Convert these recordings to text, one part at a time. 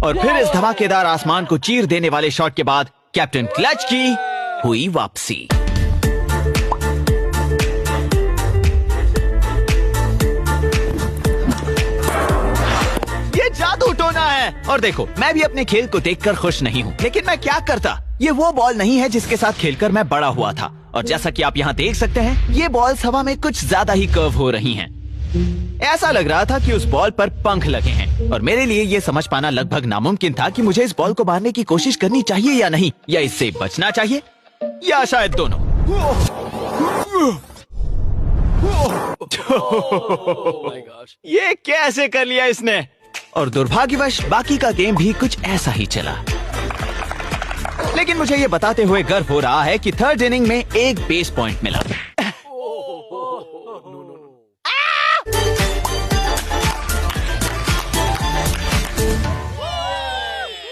और फिर इस धमाकेदार आसमान को चीर देने वाले शॉट के बाद कैप्टन क्लच की हुई वापसी। ये जादू टोना है। और देखो, मैं भी अपने खेल को देखकर खुश नहीं हूँ, लेकिन मैं क्या करता। ये वो बॉल नहीं है जिसके साथ खेलकर मैं बड़ा हुआ था। और जैसा कि आप यहाँ देख सकते हैं, ये बॉल्स हवा में कुछ ज्यादा ही कर्व हो रही हैं। ऐसा लग रहा था कि उस बॉल पर पंख लगे हैं। और मेरे लिए ये समझ पाना लगभग नामुमकिन था कि मुझे इस बॉल को मारने की कोशिश करनी चाहिए या नहीं, या इससे बचना चाहिए, या शायद दोनों। ये कैसे कर लिया इसने। और दुर्भाग्यवश बाकी का गेम भी कुछ ऐसा ही चला। लेकिन मुझे ये बताते हुए गर्व हो रहा है कि थर्ड इनिंग में एक बेस पॉइंट मिला।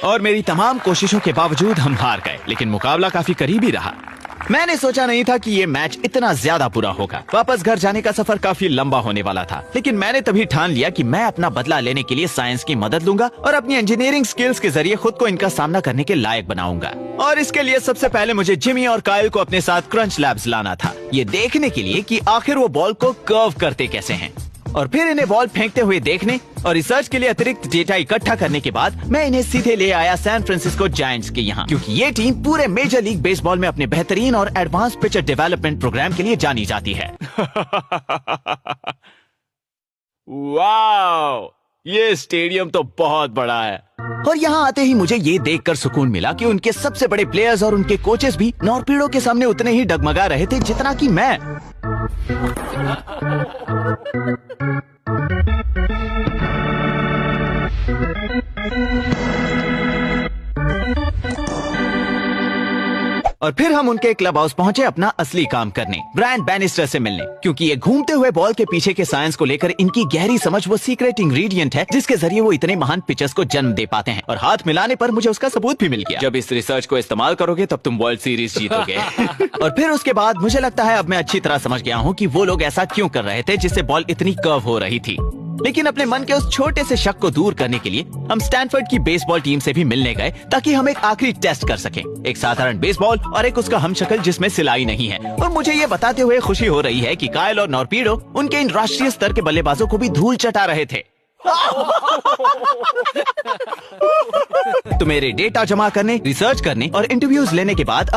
और मेरी तमाम कोशिशों के बावजूद हम हार गए, लेकिन मुकाबला काफी करीबी रहा। मैंने सोचा नहीं था कि ये मैच इतना ज्यादा बुरा होगा। वापस घर जाने का सफर काफी लंबा होने वाला था, लेकिन मैंने तभी ठान लिया कि मैं अपना बदला लेने के लिए साइंस की मदद लूंगा और अपनी इंजीनियरिंग स्किल्स के जरिए खुद को इनका सामना करने के लायक बनाऊंगा। और इसके लिए सबसे पहले मुझे जिमी और कायल को अपने साथ क्रंच लैब्स लाना था, ये देखने के लिए कि आखिर वो बॉल को कर्व करते कैसे हैं। और फिर इन्हें बॉल फेंकते हुए देखने और रिसर्च के लिए अतिरिक्त डेटा इकट्ठा करने के बाद मैं इन्हें सीधे ले आया सैन फ्रांसिस्को जायंट्स के यहाँ, क्योंकि ये टीम पूरे मेजर लीग बेसबॉल में अपने बेहतरीन और एडवांस पिचर डेवलपमेंट प्रोग्राम के लिए जानी जाती है। वाओ, ये स्टेडियम तो बहुत बड़ा है। और यहाँ आते ही मुझे ये देखकर सुकून मिला कि उनके सबसे बड़े प्लेयर्स और उनके कोचेस भी नॉरपीड़ों के सामने उतने ही डगमगा रहे थे जितना कि मैं। और फिर हम उनके क्लब हाउस पहुंचे अपना असली काम करने, ब्रायन बैनिस्टर से मिलने, क्योंकि ये घूमते हुए बॉल के पीछे के साइंस को लेकर इनकी गहरी समझ वो सीक्रेट इंग्रेडिएंट है जिसके जरिए वो इतने महान पिचर्स को जन्म दे पाते हैं। और हाथ मिलाने पर मुझे उसका सबूत भी मिल गया। जब इस रिसर्च को इस्तेमाल करोगे तब तुम वर्ल्ड सीरीज जीतोगे। और फिर उसके बाद मुझे लगता है अब मैं अच्छी तरह समझ गया हूँ कि वो लोग ऐसा क्यों कर रहे थे जिससे बॉल इतनी कर्व हो रही थी। लेकिन अपने मन के उस छोटे से शक को दूर करने के लिए हम स्टैनफोर्ड की बेसबॉल टीम से भी मिलने गए, ताकि हम एक आखिरी टेस्ट कर सकें, एक साधारण बेसबॉल और एक उसका हमशक्ल जिसमें सिलाई नहीं है। और मुझे ये बताते हुए खुशी हो रही है कि कायल और नॉरपीडो उनके इन राष्ट्रीय स्तर के बल्लेबाजों को भी धूल चटा रहे थे। तो मेरे डेटा जमा करने, रिसर्च करने और इंटरव्यूज लेने के बाद